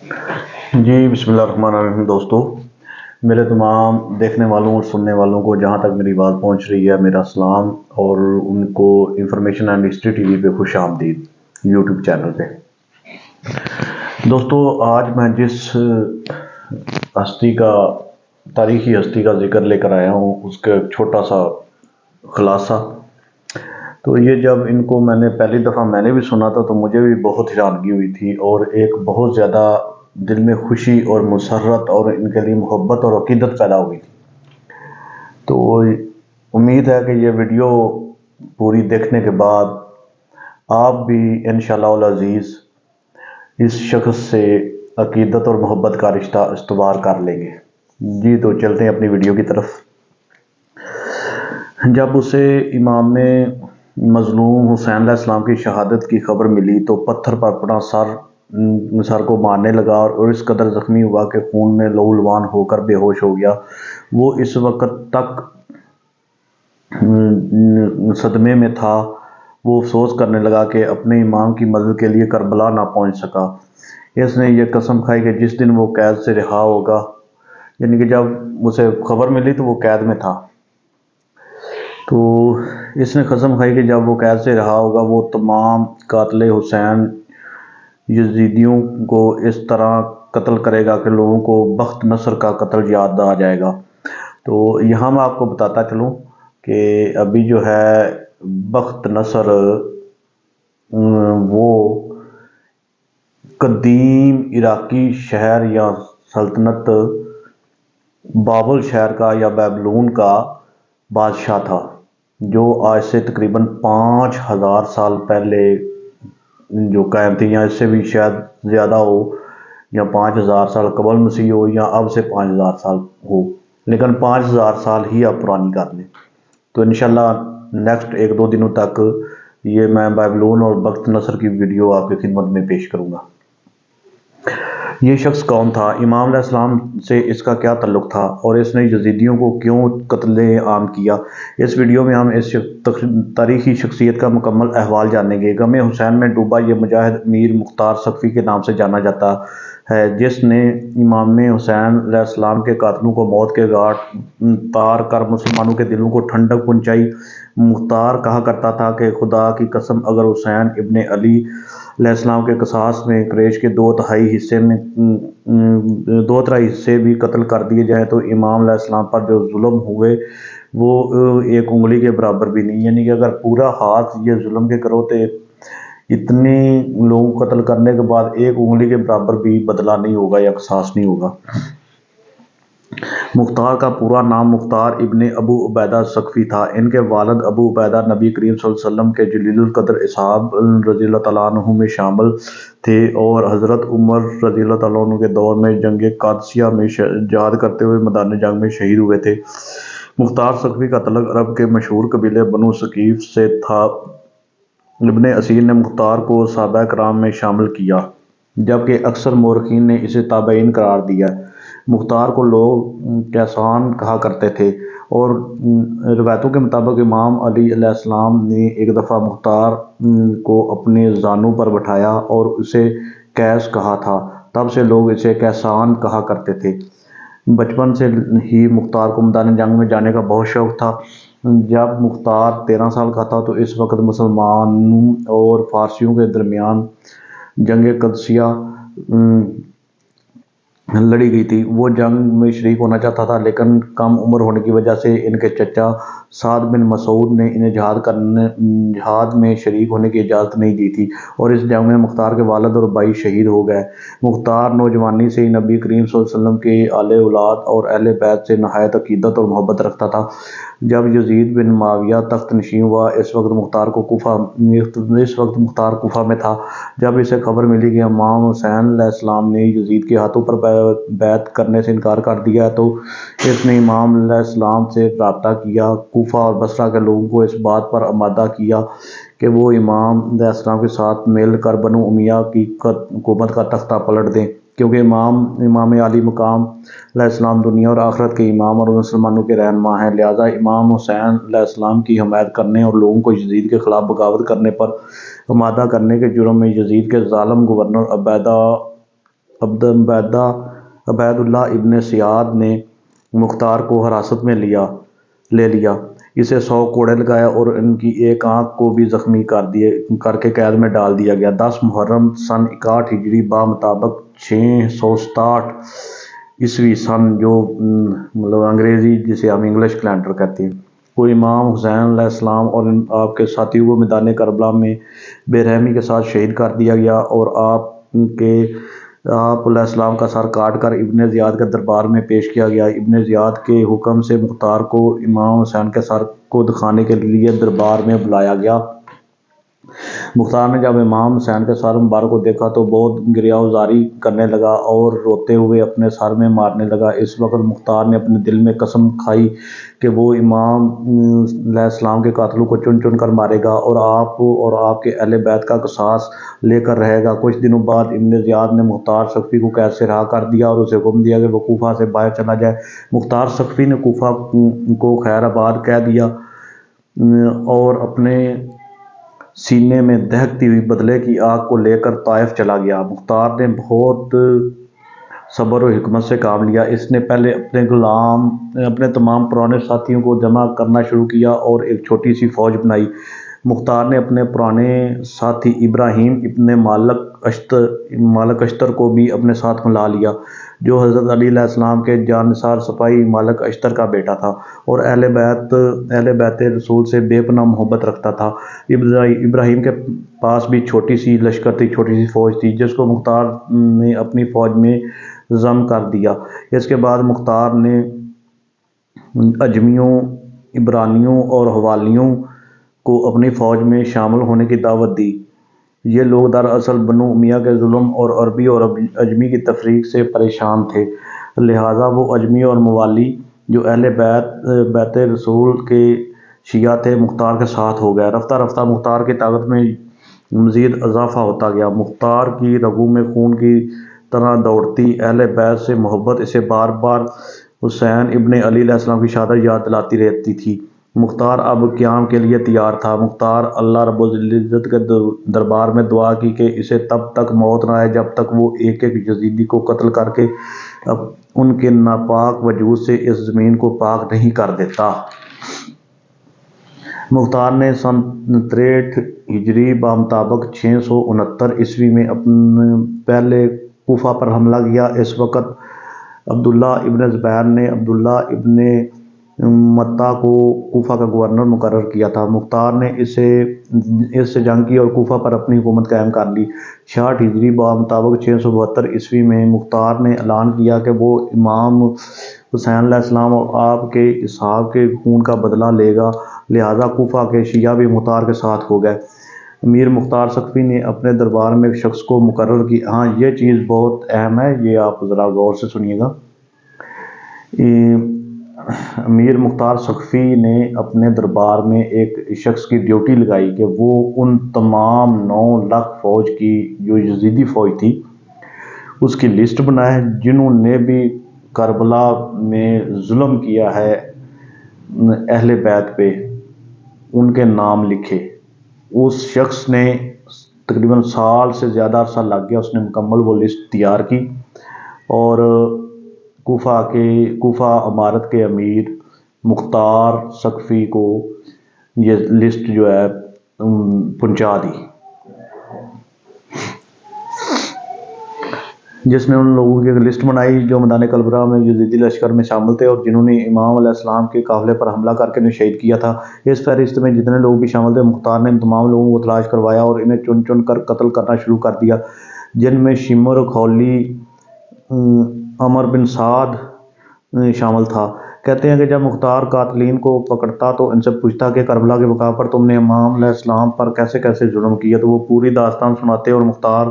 جی بسم اللہ الرحمن الرحیم دوستو، میرے تمام دیکھنے والوں اور سننے والوں کو جہاں تک میری بات پہنچ رہی ہے میرا سلام، اور ان کو information and history T V پہ خوش آمدید یوٹیوب چینل پہ۔ دوستو، آج میں جس ہستی کا تاریخی ہستی کا ذکر لے کر آیا ہوں اس کا ایک چھوٹا سا خلاصہ۔ تو یہ جب ان کو میں نے پہلی دفعہ میں نے بھی سنا تھا تو مجھے بھی بہت حیرانگی ہوئی تھی، اور ایک بہت زیادہ دل میں خوشی اور مسرت اور ان کے لیے محبت اور عقیدت پیدا ہوئی تھی۔ تو امید ہے کہ یہ ویڈیو پوری دیکھنے کے بعد آپ بھی انشاءاللہ العزیز اس شخص سے عقیدت اور محبت کا رشتہ استوار کر لیں گے۔ جی تو چلتے ہیں اپنی ویڈیو کی طرف۔ جب اسے امام مظلوم حسین علیہ السلام کی شہادت کی خبر ملی تو پتھر پر اپنا سر کو مارنے لگا اور اس قدر زخمی ہوا کہ خون میں لہولوان ہو کر بے ہوش ہو گیا۔ وہ اس وقت تک صدمے میں تھا، وہ افسوس کرنے لگا کہ اپنے امام کی مدد کے لیے کربلا نہ پہنچ سکا۔ اس نے یہ قسم کھائی کہ جس دن وہ قید سے رہا ہوگا، یعنی کہ جب اسے خبر ملی تو وہ قید میں تھا، تو اس نے قسم کھائی کہ جب وہ قید سے رہا ہوگا وہ تمام قاتل حسین یزیدیوں کو اس طرح قتل کرے گا کہ لوگوں کو بخت نصر کا قتل یاد آ جائے گا۔ تو یہاں میں آپ کو بتاتا چلوں کہ ابھی جو ہے بخت نصر وہ قدیم عراقی شہر یا سلطنت بابل شہر کا یا بیبلون کا بادشاہ تھا، جو آج سے تقریباً 5000 سال پہلے جو قائم تھی، یا اس سے بھی شاید زیادہ ہو، یا 5000 سال قبل مسیح ہو، یا اب سے 5000 سال ہو، لیکن 5000 سال ہی آپ پرانی کر لیں۔ تو انشاءاللہ نیکسٹ 1-2 دنوں تک یہ میں بیبلون اور بخت نصر کی ویڈیو آپ کی خدمت میں پیش کروں گا۔ یہ شخص کون تھا، امام علیہ السلام سے اس کا کیا تعلق تھا، اور اس نے یزیدیوں کو کیوں قتل عام کیا؟ اس ویڈیو میں ہم اس تاریخی شخصیت کا مکمل احوال جانیں گے۔ غم حسین میں ڈوبا یہ مجاہد میر مختار سقفی کے نام سے جانا جاتا ہے، جس نے امام حسین علیہ السلام کے قاتلوں کو موت کے گھاٹ اتار کر مسلمانوں کے دلوں کو ٹھنڈک پہنچائی۔ مختار کہا کرتا تھا کہ خدا کی قسم اگر حسین ابن علی علیہ السلام کے قصاص میں قریش کے 2/3 حصے بھی قتل کر دیے جائیں تو امام علیہ السلام پر جو ظلم ہوئے وہ 1 انگلی کے برابر بھی نہیں، یعنی کہ اگر پورا ہاتھ یہ ظلم کے کرو تو اتنی لوگوں کو قتل کرنے کے بعد 1 انگلی کے برابر بھی بدلہ نہیں ہوگا یا قصاص نہیں ہوگا۔ مختار کا پورا نام مختار ابن ابو عبیدہ سقفی تھا۔ ان کے والد ابو عبیدہ نبی کریم صلی اللہ علیہ وسلم کے جلیل القدر اصحاب رضی اللہ تعالیٰ عنہ میں شامل تھے، اور حضرت عمر رضی اللہ تعالیٰ عنہ کے دور میں جنگ قادسیہ میں جہاد کرتے ہوئے میدان جنگ میں شہید ہوئے تھے۔ مختار سقفی کا تعلق عرب کے مشہور قبیلے بنو ثقیف سے تھا۔ ابن اسیر نے مختار کو صحابہ کرام میں شامل کیا، جبکہ اکثر مورخین نے اسے تابعین قرار دیا۔ مختار کو لوگ کیسان کہا کرتے تھے، اور روایتوں کے مطابق امام علی علیہ السلام نے ایک دفعہ مختار کو اپنے زانوں پر بٹھایا اور اسے کیس کہا تھا، تب سے لوگ اسے کیسان کہا کرتے تھے۔ بچپن سے ہی مختار کو میدان جنگ میں جانے کا بہت شوق تھا۔ جب مختار 13 سال کا تھا تو اس وقت مسلمانوں اور فارسیوں کے درمیان جنگ قادسیہ لڑی گئی تھی۔ وہ جنگ میں شریک ہونا چاہتا تھا، لیکن کم عمر ہونے کی وجہ سے ان کے چچا سعد بن مسعود نے انہیں جہاد میں شریک ہونے کی اجازت نہیں دی تھی، اور اس جنگ میں مختار کے والد اور بھائی شہید ہو گئے۔ مختار نوجوانی سے ہی نبی کریم صلی اللہ علیہ وسلم کے آل اولاد اور اہل بیت سے نہایت عقیدت اور محبت رکھتا تھا۔ جب یزید بن معاویہ تخت نشین ہوا، اس وقت مختار کوفہ میں تھا۔ جب اسے خبر ملی کہ امام حسین علیہ السلام نے یزید کے ہاتھوں پر بیعت کرنے سے انکار کر دیا تو اس نے امام علیہ السلام سے رابطہ کیا، کوفہ اور بصرہ کے لوگوں کو اس بات پر آمادہ کیا کہ وہ امام علیہ السلام کے ساتھ مل کر بنو امیہ کی حکومت کا تختہ پلٹ دیں، کیونکہ امام عالی مقام علیہ السلام دنیا اور آخرت کے امام اور مسلمانوں کے رہنما ہیں، لہذا امام حسین علیہ السلام کی حمایت کرنے اور لوگوں کو یزید کے خلاف بغاوت کرنے پر آمادہ کرنے کے جرم میں یزید کے ظالم گورنر عبیدہ عبید اللہ ابن سیاد نے مختار کو حراست میں لے لیا، اسے 100 کوڑے لگائے اور ان کی ایک آنکھ کو بھی زخمی کر کے قید میں ڈال دیا گیا۔ 10 محرم سن 61 ہجری بمطابق 667 عیسوی سن، جو مطلب انگریزی جسے ہم انگلش کیلنڈر کہتے ہیں، کو امام حسین علیہ السلام اور آپ کے ساتھیوں کو میدان کربلا میں بے رحمی کے ساتھ شہید کر دیا گیا، اور آپ علیہ السلام کا سر کاٹ کر ابن زیاد کے دربار میں پیش کیا گیا۔ ابن زیاد کے حکم سے مختار کو امام حسین کے سر کو دکھانے کے لیے دربار میں بلایا گیا۔ مختار نے جب امام حسین کے سر مبارک کو دیکھا تو بہت گریہ وزاری کرنے لگا اور روتے ہوئے اپنے سر میں مارنے لگا۔ اس وقت مختار نے اپنے دل میں قسم کھائی کہ وہ امام علیہ السلام کے قاتلوں کو چن چن کر مارے گا اور آپ کے اہل بیت کا قصاص لے کر رہے گا۔ کچھ دنوں بعد ابن زیاد نے مختار سقفی کو قید سے رہا کر دیا اور اسے حکم دیا کہ وہ کوفہ سے باہر چلا جائے۔ مختار سقفی نے کوفہ کو خیر آباد کہہ دیا اور اپنے سینے میں دہکتی ہوئی بدلے کی آگ کو لے کر طائف چلا گیا۔ مختار نے بہت صبر و حکمت سے کام لیا۔ اس نے پہلے اپنے تمام پرانے ساتھیوں کو جمع کرنا شروع کیا اور ایک چھوٹی سی فوج بنائی۔ مختار نے اپنے پرانے ساتھی ابراہیم ابن مالک اشتر کو بھی اپنے ساتھ ملا لیا، جو حضرت علی علیہ السلام کے جانثار سپاہی مالک اشتر کا بیٹا تھا اور اہل بیت رسول سے بے پناہ محبت رکھتا تھا۔ ابراہیم کے پاس بھی چھوٹی سی لشکر تھی، چھوٹی سی فوج تھی، جس کو مختار نے اپنی فوج میں ضم کر دیا۔ اس کے بعد مختار نے عجمیوں، عبرانیوں اور حوالیوں کو اپنی فوج میں شامل ہونے کی دعوت دی۔ یہ لوگ دراصل بنو امیہ کے ظلم اور عربی اور عجمی کی تفریق سے پریشان تھے، لہٰذا وہ عجمی اور موالی جو اہل بیت رسول کے شیعہ تھے مختار کے ساتھ ہو گئے۔ رفتہ رفتہ مختار کی طاقت میں مزید اضافہ ہوتا گیا۔ مختار کی رگوں میں خون کی طرح دوڑتی اہل بیت سے محبت اسے بار بار حسین ابن علی علیہ السلام کی شہادت یاد دلاتی رہتی تھی۔ مختار اب قیام کے لیے تیار تھا۔ مختار اللہ رب العزت کے دربار میں دعا کی کہ اسے تب تک موت نہ آئے جب تک وہ ایک ایک یزیدی کو قتل کر کے ان کے ناپاک وجود سے اس زمین کو پاک نہیں کر دیتا۔ مختار نے سن 63 ہجری بمطابق 669 عیسوی میں پہلے کوفہ پر حملہ کیا۔ اس وقت عبداللہ ابن زبیر نے عبداللہ ابن مطہ کو کوفہ کا گورنر مقرر کیا تھا۔ مختار نے اس سے جنگ کی اور کوفہ پر اپنی حکومت قائم کر لی۔ 66 ہجری بمطابق 672 عیسوی میں مختار نے اعلان کیا کہ وہ امام حسین علیہ السلام اور آپ کے اصحاب کے خون کا بدلہ لے گا، لہٰذا کوفہ کے شیعہ بھی مختار کے ساتھ ہو گئے۔ امیر مختار سقفی نے اپنے دربار میں ایک شخص کو مقرر کی۔ ہاں، یہ چیز بہت اہم ہے، یہ آپ ذرا غور سے سنیے گا۔ امیر مختار سقفی نے اپنے دربار میں ایک شخص کی ڈیوٹی لگائی کہ وہ ان تمام 9 لاکھ فوج کی جو یزیدی فوج تھی اس کی لسٹ بنائے جنہوں نے بھی کربلا میں ظلم کیا ہے اہل بیت پہ، ان کے نام لکھے۔ اس شخص نے تقریباً سال سے زیادہ عرصہ لگ گیا، اس نے مکمل وہ لسٹ تیار کی اور کوفہ امارت کے امیر مختار سقفی کو یہ لسٹ جو ہے پہنچا دی، جس میں ان لوگوں کی ایک لسٹ بنائی جو میدان کربلا میں یزیدی لشکر میں شامل تھے اور جنہوں نے امام علیہ السلام کے قافلے پر حملہ کر کے انہیں شہید کیا تھا۔ اس فہرست میں جتنے لوگ بھی شامل تھے، مختار نے ان تمام لوگوں کو تلاش کروایا اور انہیں چن چن کر قتل کرنا شروع کر دیا، جن میں شمر خولی عمر بن سعد شامل تھا۔ کہتے ہیں کہ جب مختار قاتلین کو پکڑتا تو ان سے پوچھتا کہ کربلا کے مقام پر تم نے امام علیہ السلام پر کیسے کیسے ظلم کیا، تو وہ پوری داستان سناتے اور مختار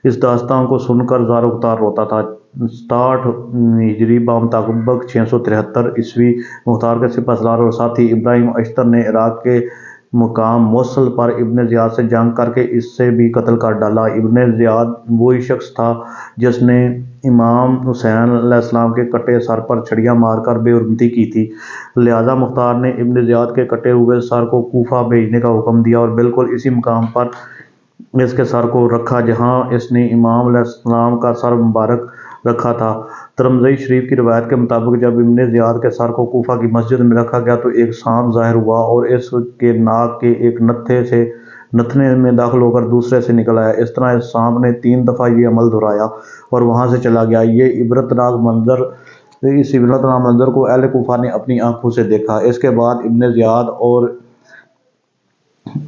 اس داستان کو سن کر زار و گفتار روتا تھا۔ 67 ہجری بمطابق 673 عیسوی مختار کے سپہ سالار اور ساتھی ابراہیم اشتر نے عراق کے مقام موصل پر ابن زیاد سے جنگ کر کے اس سے بھی قتل کر ڈالا۔ ابن زیاد وہی شخص تھا جس نے امام حسین علیہ السلام کے کٹے سر پر چھڑیاں مار کر بے حرمتی کی تھی، لہٰذا مختار نے ابن زیاد کے کٹے ہوئے سر کو کوفہ بھیجنے کا حکم دیا اور بالکل اسی مقام پر اس کے سر کو رکھا جہاں اس نے امام علیہ السلام کا سر مبارک رکھا تھا۔ ترمذی شریف کی روایت کے مطابق جب ابن زیاد کے سر کو کوفہ کی مسجد میں رکھا گیا تو ایک سانپ ظاہر ہوا اور اس کے ناک کے ایک نتھنے میں داخل ہو کر دوسرے سے نکل آیا۔ اس طرح اس سانپ نے 3 دفعہ یہ عمل دہرایا اور وہاں سے چلا گیا۔ اس عبرتناک منظر کو اہل کوفہ نے اپنی آنکھوں سے دیکھا۔ اس کے بعد ابن زیاد اور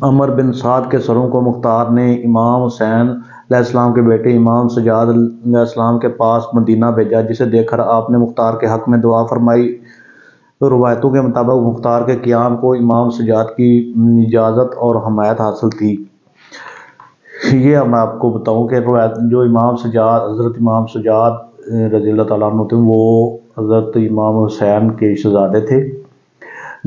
عمر بن سعد کے سروں کو مختار نے امام حسین علیہ السلام کے بیٹے امام سجاد علیہ السلام کے پاس مدینہ بھیجا، جسے دیکھ کر آپ نے مختار کے حق میں دعا فرمائی۔ روایتوں کے مطابق مختار کے قیام کو امام سجاد کی اجازت اور حمایت حاصل تھی۔ یہ میں آپ کو بتاؤں کہ جو حضرت امام سجاد رضی اللہ تعالیٰ عنہ تھے، وہ حضرت امام حسین کے شہزادے تھے۔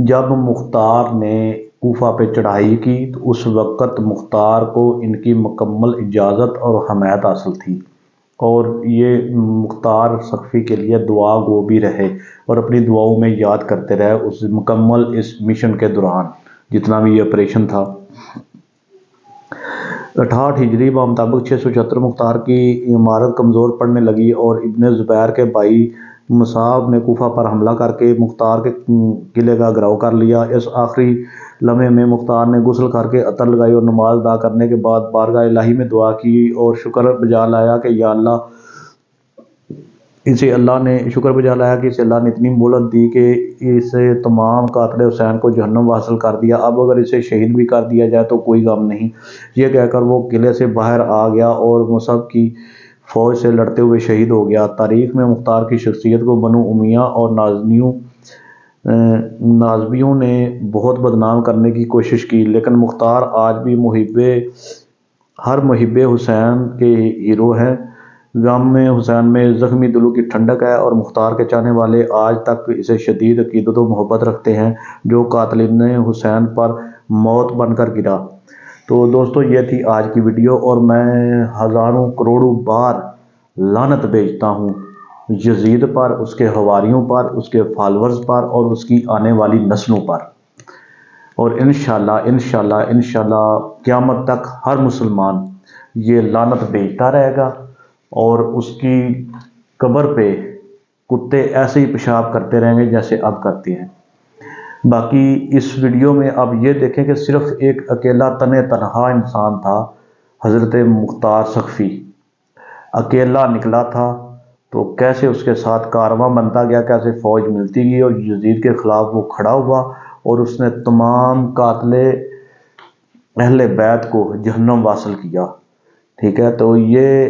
جب مختار نے کوفہ پہ چڑھائی کی تو اس وقت مختار کو ان کی مکمل اجازت اور حمایت حاصل تھی، اور یہ مختار سقفی کے لیے دعا گو بھی رہے اور اپنی دعاؤں میں یاد کرتے رہے اس مشن کے دوران جتنا بھی یہ آپریشن تھا۔ 68 ہجری بمطابق 676 مختار کی عمارت کمزور پڑنے لگی اور ابن زبیر کے بھائی مصعب نے کوفہ پر حملہ کر کے مختار کے قلعے کا گھیراؤ کر لیا۔ اس آخری لمحے میں مختار نے غسل کر کے عطر لگائی اور نماز ادا کرنے کے بعد بارگاہ الہی میں دعا کی اور شکر بجا لایا کہ اسے اللہ نے اتنی مہلت دی کہ اسے تمام قاتل حسین کو جہنم واصل کر دیا، اب اگر اسے شہید بھی کر دیا جائے تو کوئی غم نہیں۔ یہ کہہ کر وہ قلعے سے باہر آ گیا اور مصعب کی فوج سے لڑتے ہوئے شہید ہو گیا۔ تاریخ میں مختار کی شخصیت کو بنو امیہ اور نازبیوں نے بہت بدنام کرنے کی کوشش کی، لیکن مختار آج بھی ہر محب حسین کے ہیرو ہیں۔ غم حسین میں زخمی دلوں کی ٹھنڈک ہے اور مختار کے چاہنے والے آج تک اسے شدید عقیدت و محبت رکھتے ہیں جو قاتلین حسین پر موت بن کر گرا۔ تو دوستو، یہ تھی آج کی ویڈیو، اور میں ہزاروں کروڑوں بار لعنت بھیجتا ہوں یزید پر، اس کے حواریوں پر، اس کے فالورز پر اور اس کی آنے والی نسلوں پر، اور انشاءاللہ قیامت تک ہر مسلمان یہ لعنت بھیجتا رہے گا اور اس کی قبر پہ کتے ایسے ہی پیشاب کرتے رہیں گے جیسے اب کرتے ہیں۔ باقی اس ویڈیو میں اب یہ دیکھیں کہ صرف ایک اکیلا تنہا انسان تھا، حضرت مختار سقفی اکیلا نکلا تھا، تو کیسے اس کے ساتھ کارواں بنتا گیا، کیسے فوج ملتی گئی اور یزید کے خلاف وہ کھڑا ہوا اور اس نے تمام قاتل اہل بیت کو جہنم واصل کیا۔ ٹھیک ہے، تو یہ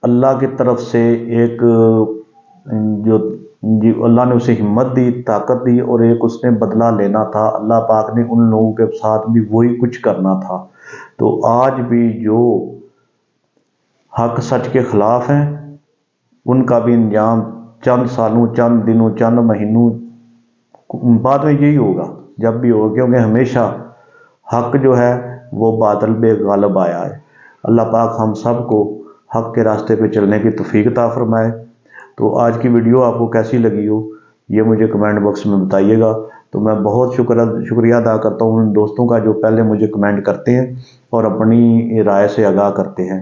اللہ کی طرف سے ایک جو اللہ نے اسے ہمت دی، طاقت دی، اور ایک اس نے بدلہ لینا تھا۔ اللہ پاک نے ان لوگوں کے ساتھ بھی وہی کچھ کرنا تھا۔ تو آج بھی جو حق سچ کے خلاف ہیں ان کا بھی انجام چند سالوں، چند دنوں، چند مہینوں بعد میں یہی ہوگا، جب بھی ہوگا، کیونکہ ہمیشہ حق جو ہے وہ باطل پہ غالب آیا ہے۔ اللہ پاک ہم سب کو حق کے راستے پہ چلنے کی توفیق عطا فرمائے۔ تو آج کی ویڈیو آپ کو کیسی لگی ہو یہ مجھے کمنٹ باکس میں بتائیے گا۔ تو میں بہت شکریہ ادا کرتا ہوں ان دوستوں کا جو پہلے مجھے کمنٹ کرتے ہیں اور اپنی رائے سے آگاہ کرتے ہیں۔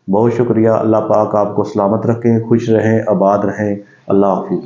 بہت شکریہ۔ اللہ پاک آپ کو سلامت رکھیں، خوش رہیں، آباد رہیں۔ اللہ حافظ۔